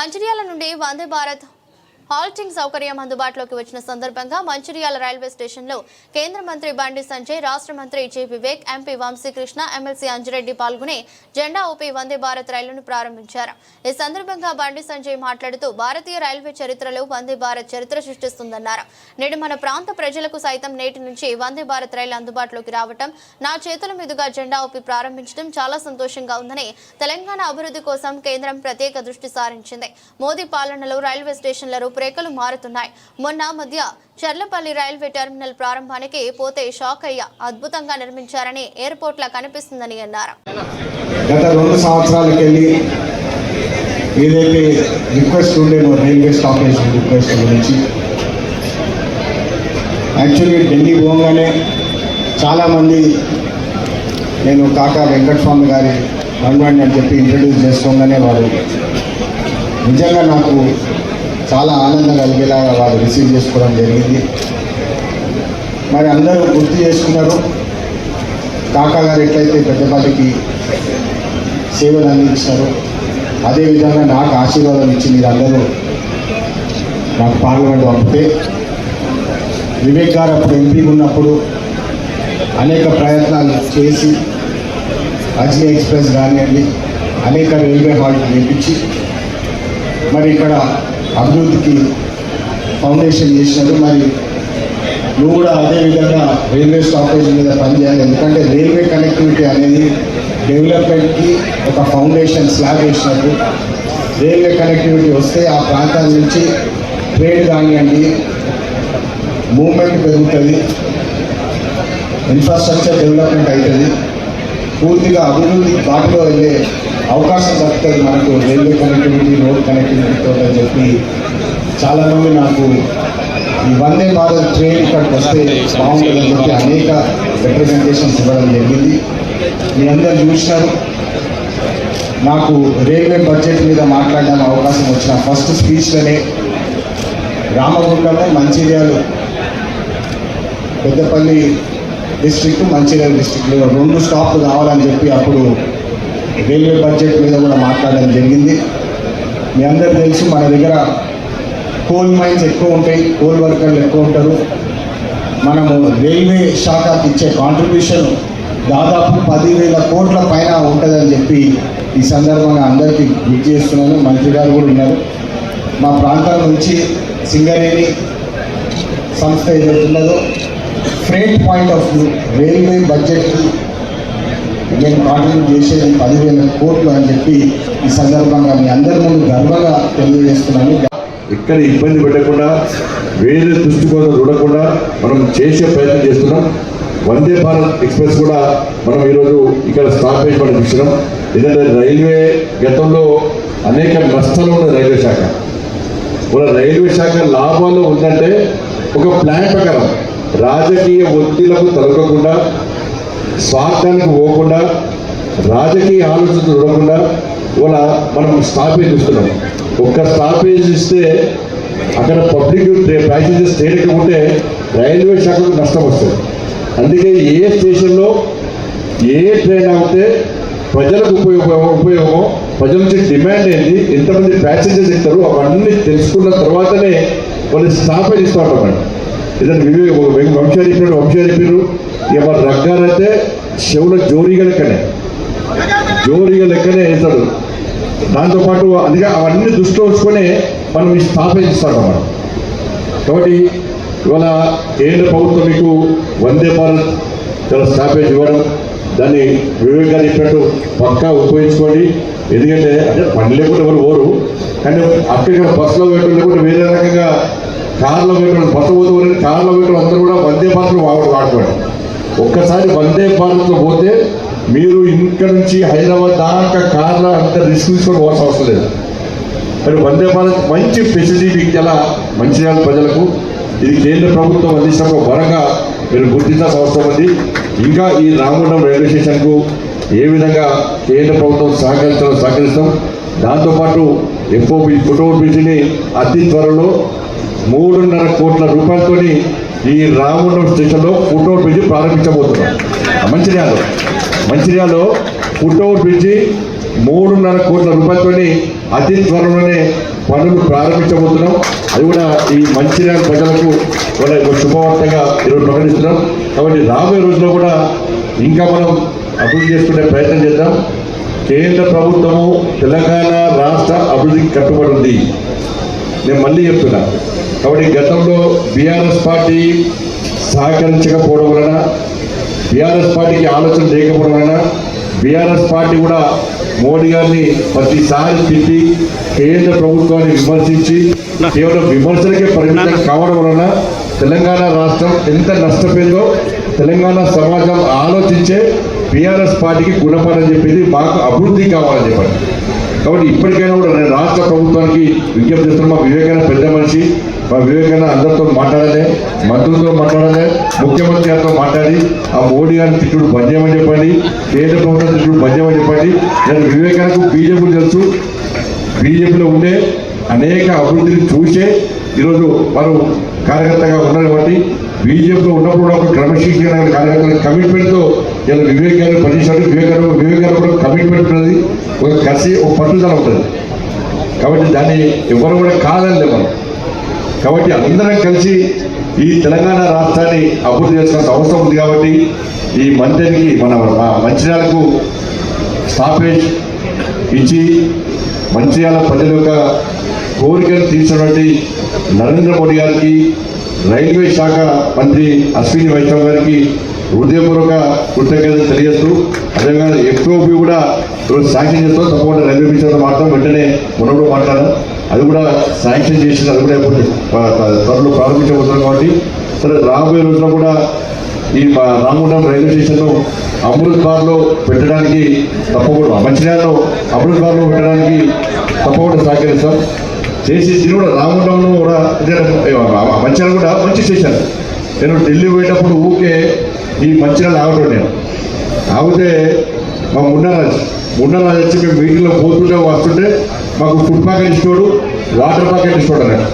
మంచిర్యాల నుండి వందే భారత్ హాల్టింగ్ సౌకర్యం అందుబాటులోకి వచ్చిన సందర్భంగా మంచిర్యాల రైల్వే స్టేషన్లో కేంద్ర మంత్రి బండి సంజయ్, రాష్ట్ర మంత్రి జి వివేక్, ఎంపీ వంశీకృష్ణ, ఎమ్మెల్సీ అంజిరెడ్డి పాల్గొని జెండా ఊపి వందే భారత్ రైలును ప్రారంభించారు. ఈ సందర్భంగా బండి సంజయ్ మాట్లాడుతూ భారతీయ రైల్వే చరిత్రలో వందే భారత్ చరిత్ర సృష్టిస్తుందన్నారు. నేడు మన ప్రాంత ప్రజలకు సైతం నేటి నుంచి వందే భారత్ రైలు అందుబాటులోకి రావడం, నా చేతుల మీదుగా జెండా ఊపి ప్రారంభించడం చాలా సంతోషంగా ఉందని, తెలంగాణ అభివృద్ధి కోసం కేంద్రం ప్రత్యేక దృష్టి సారించింది. మోదీ పాలనలో రైల్వే స్టేషన్ల రూపురేఖలు మారుతున్నాయి. మొన్న మధ్య చర్లపల్లి రైల్వే టెర్మినల్ ప్రారంభానికి పోతే షాక్ అయ్యా. అద్భుతంగా నిర్మించారని, ఎయిర్పోర్ట్ లా కనిపిస్తుందని అన్నారు. గత 2 సంవత్సరాలకెళ్ళి ఏదైతే రిక్వెస్ట్ ఉండేనో రైల్వే స్టాపేజ్ రిక్వెస్ట్ గురించి, యాక్చువల్లీ ఢిల్లీ పోగానే చాలామంది నేను కాకా వెంకటస్వామి గారి మనవాడిని అని చెప్పి ఇంట్రడ్యూస్ చేసుకోగానే వారు నిజంగా నాకు చాలా ఆనందం కలిగేలాగా వాళ్ళు రిసీవ్ చేసుకోవడం జరిగింది. మరి అందరూ గుర్తు చేసుకున్నారు, కాకా గారు ఎట్లయితే పెద్దపల్లికి సేవలు అందించారు, అదేవిధంగా నాకు ఆశీర్వాదం ఇచ్చి మీరందరూ నాకు పార్లమెంట్ పంపితే, వివేక్ గారు అప్పుడు ఎంపీ ఉన్నప్పుడు అనేక ప్రయత్నాలు చేసి అజ్నీ ఎక్స్ప్రెస్ కానివ్వండి, అనేక రైల్వే హాల్ట్ వేపించి మరి ఇక్కడ అభివృద్ధికి ఫౌండేషన్ చేసినారు. మరి నువ్వు కూడా అదేవిధంగా రైల్వే స్టాపేజ్ మీద పనిచేయాలి. ఎందుకంటే రైల్వే కనెక్టివిటీ అనేది డెవలప్మెంట్కి ఒక ఫౌండేషన్ స్లాబ్ వేసినట్టు. రైల్వే కనెక్టివిటీ వస్తే ఆ ప్రాంతాల నుంచి ట్రేడ్ కానివ్వండి, మూవ్మెంట్ పెరుగుతుంది, ఇన్ఫ్రాస్ట్రక్చర్ డెవలప్మెంట్ అవుతుంది, పూర్తిగా అభివృద్ధి బాటలో వెళ్ళే అవకాశం దక్కుతుంది మనకు రైల్వే కనెక్టివిటీ, రోడ్ కనెక్టివిటీతో అని చెప్పి చాలామంది నాకు ఈ వందే భారత్ ట్రైన్ ఇక్కడికి వస్తే బాగుంటుందని చెప్పి అనేక రిప్రజెంటేషన్స్ ఇవ్వడం జరిగింది. మీ అందరు చూసినారు. నాకు రైల్వే బడ్జెట్ మీద మాట్లాడడానికి అవకాశం వచ్చిన ఫస్ట్ స్పీచ్లోనే రామగుండము, మంచిర్యాల, పెద్దపల్లి డిస్ట్రిక్ట్, మంచిర్యాల డిస్ట్రిక్ట్లో 2 స్టాప్లు కావాలని చెప్పి అప్పుడు రైల్వే బడ్జెట్ మీద కూడా మాట్లాడడం జరిగింది. మీ అందరూ తెలుసు, మన దగ్గర కోల్ మైన్స్ ఎక్కువ ఉంటాయి, కోల్ వర్కర్లు ఎక్కువ ఉంటారు. మనము రైల్వే శాఖకి ఇచ్చే కాంట్రిబ్యూషన్ దాదాపు 10,000 కోట్ల పైన ఉంటుందని చెప్పి ఈ సందర్భంగా అందరికీ గుర్తు చేస్తున్నాను. మంత్రి గారు కూడా ఉన్నారు. మా ప్రాంతం నుంచి సింగరేణి సంస్థ ఏదైతున్నదో freight point of view railway బడ్జెట్కి నేను కాంట్రిబ్యూట్ చేసేది 10,000 కోట్లు అని చెప్పి ఈ సందర్భంగా మీ అందరి ముందు గర్వంగా తెలియజేస్తున్నాను. ఇక్కడ ఇబ్బంది పెట్టకుండా, వేరే దృష్టికోణం చూడకుండా మనం చేసే ప్రయత్నం చేస్తున్నాం. వందే భారత్ ఎక్స్ప్రెస్ కూడా మనం ఈరోజు ఇక్కడ స్టాపేజ్ మనం ఇచ్చినాం. ఎందుకంటే రైల్వే గతంలో అనేక నష్టాలు ఉన్న రైల్వే శాఖ, మన రైల్వే శాఖ లాభాల్లో ఉందంటే ఒక ప్లాన్ ప్రకారం రాజకీయ ఒత్తిళ్లకు తలగకుండా, స్వార్థానికి పోకుండా, రాజకీయ ఆలోచనలు చూడకుండా ఇవాళ మనం స్టాపేజ్ ఇస్తున్నాం. ఒక్క స్టాపేజ్ ఇస్తే అక్కడ పబ్లిక్ ప్యాసింజర్స్ తేలికకుంటే రైల్వే శాఖకు నష్టం వస్తుంది. అందుకే ఏ స్టేషన్లో ఏ ట్రైన్ అవుతే ప్రజలకు ఉపయోగమో, ప్రజల నుంచి డిమాండ్ ఏంటి, ఎంతమంది ప్యాసింజర్స్ ఎక్కుతారు, అవన్నీ తెలుసుకున్న తర్వాతనే వాళ్ళు స్టాపేజ్ ఇస్తూ ఉంటాం. ఏదైనా వంశా చెప్పారు, ఇక మరి రగ్గారైతే చెవుల జోరీగా లెక్కనే వేస్తాడు. దాంతోపాటు అందుకే అవన్నీ దృష్టిలో ఉంచుకొని మనం ఈ స్టాపేజ్ ఇస్తాం మనం. కాబట్టి ఇవాళ కేంద్ర ప్రభుత్వం మీకు వందే భారత్ చాలా స్టాపేజ్ ఇవ్వడం, దాన్ని వివేక్ గారు చెప్పినట్టు పక్కా ఉపయోగించుకోండి. ఎందుకంటే అంటే పని లేకుండా ఎవరు పోరు, కానీ అక్కడ బస్సులో వేయడం లేకుండా వేరే రకంగా కార్లో వేయడం, బస్సు పోతే కార్లో వేయడం అందరూ కూడా వందే భారత్లో వాడుకోండి. ఒక్కసారి వందే భారత్లో పోతే మీరు ఇక్కడ నుంచి హైదరాబాద్ దాకా కార్లో అంత రిస్క్ తీసుకొని పోవాల్సిన అవసరం లేదు. కానీ వందే భారత్ మంచి ఫెసిలిటీ చాలా మంచిర్యాల ప్రజలకు ఇది కేంద్ర ప్రభుత్వం అందించిన ఒక వరంగా మీరు గుర్తించాల్సిన అవసరం ఉంది. ఇంకా ఈ రామగుండం రైల్వే స్టేషన్కు ఏ విధంగా కేంద్ర ప్రభుత్వం సహకరిస్తాం. దాంతోపాటు ఎఫ్ఓబి ఫుట్ఓవర్ బ్రిడ్జిని అతి త్వరలో 3.5 కోట్ల రూపాయలతో ఈ రామగుండం స్టేషన్లో ఫుట్ఓవర్ బ్రిడ్జి ప్రారంభించబోతున్నాం. మంచిర్యాలలో ఫుట్ఓవర్ బ్రిడ్జి 3.5 కోట్ల రూపాయలతోని అతి త్వరలోనే పనులు ప్రారంభించబోతున్నాం. అది కూడా ఈ మంచిర్యాల ప్రజలకు వాళ్ళ శుభవార్తగా ఈరోజు ప్రకటిస్తున్నాం. కాబట్టి రాబోయే రోజుల్లో కూడా ఇంకా మనం అభివృద్ధి చేసుకునే ప్రయత్నం చేద్దాం. కేంద్ర ప్రభుత్వము తెలంగాణ రాష్ట్ర అభివృద్ధికి కట్టుబడి ఉంది. నేను మళ్ళీ చెప్తున్నా. కాబట్టి గతంలో బీఆర్ఎస్ పార్టీ సహకరించకపోవడం వలన, బీఆర్ఎస్ పార్టీకి ఆలోచన లేకపోవడం వలన, బీఆర్ఎస్ పార్టీ కూడా మోడీ గారిని ప్రతిసారి తిట్టి కేంద్ర ప్రభుత్వాన్ని విమర్శించి కేవలం విమర్శలకే పరిమితం కావడం వలన తెలంగాణ రాష్ట్రం ఎంత నష్టపోయిందో తెలంగాణ సమాజం ఆలోచించే బీఆర్ఎస్ పార్టీకి గుణపాఠం చెప్పేది మాకు అభివృద్ధి కావాలని చెప్పండి. కాబట్టి ఇప్పటికైనా కూడా నేను రాష్ట్ర ప్రభుత్వానికి విజ్ఞప్తి చేస్తున్నా. మా వివేకానంద పెద్ద మనిషి, మా వివేకానంద అందరితో మాట్లాడాలి, మంత్రులతో మాట్లాడాలి, ముఖ్యమంత్రి గారితో మాట్లాడి ఆ మోడీ గారిని తిట్టుడు బంద్ చేయమని చెప్పండి, కేంద్ర ప్రభుత్వం తిట్టుడు బంద్ చేయమని చెప్పండి. నేను వివేకానందకు బీజేపీ తెలుసు, బీజేపీలో ఉండే అనేక అభివృద్ధిని చూసే ఈరోజు వారు కార్యకర్తగా ఉన్నారు. కాబట్టి బీజేపీలో ఉన్నప్పుడు కూడా ఒక క్రమశిక్షణ కార్యకర్తల కమిట్మెంట్తో ఇలా వివేకానంద పనిచేశాడు. వివేకానంద కూడా కమిట్మెంట్ ఉన్నది, ఒక కసి, ఒక పట్టుదల ఉంటుంది. కాబట్టి దాన్ని ఎవరు కూడా కాదని మనం. కాబట్టి అందరం కలిసి ఈ తెలంగాణ రాష్ట్రాన్ని అభివృద్ధి చేయాల్సిన అవసరం ఉంది. కాబట్టి ఈ మంత్రికి మన మంచిర్యాలకు స్టాపేజ్ ఇచ్చి మంచిర్యాల ప్రజల యొక్క కోరికలు తీర్చినటువంటి నరేంద్ర మోడీ గారికి, రైల్వే శాఖ మంత్రి అశ్విని వైష్ణవ్ గారికి హృదయపూర్వక కృతజ్ఞతలు తెలియజేస్తూ, అదేవిధంగా ఎఫ్ఓపి కూడా ఈరోజు శాంక్షన్ చేస్తూ తప్పకుండా రైల్వే మినిస్టర్ మాత్రం వెంటనే మనలో మాట్లాడారు. అది కూడా శాంక్షన్ చేసి అది కూడా త్వరలో ప్రారంభించబోతున్నాం. కాబట్టి సరే రాబోయే రోజుల్లో కూడా ఈ రామగుండం రైల్వే స్టేషన్ను అమృత్ బార్లో పెట్టడానికి తప్పకుండా, మంచిర్యాలలో అమృత్ బార్లో పెట్టడానికి తప్పకుండా సహకరిస్తాం. చేసి దీని కూడా రామగుండంలో కూడా మంచిర్యాల కూడా మంచి స్టేషన్. నేను ఢిల్లీ పోయేటప్పుడు ఊకే ఈ మంచిర్యాల ఆగటం, నేను ఆగితే మా మున్నరాజు వచ్చి మేము మీటింగ్లో పోతుంటే వస్తుంటే మాకు ఫుడ్ ప్యాకెట్ ఇస్తాడు, వాటర్ ప్యాకెట్ ఇస్తాడు అన్నట్టు.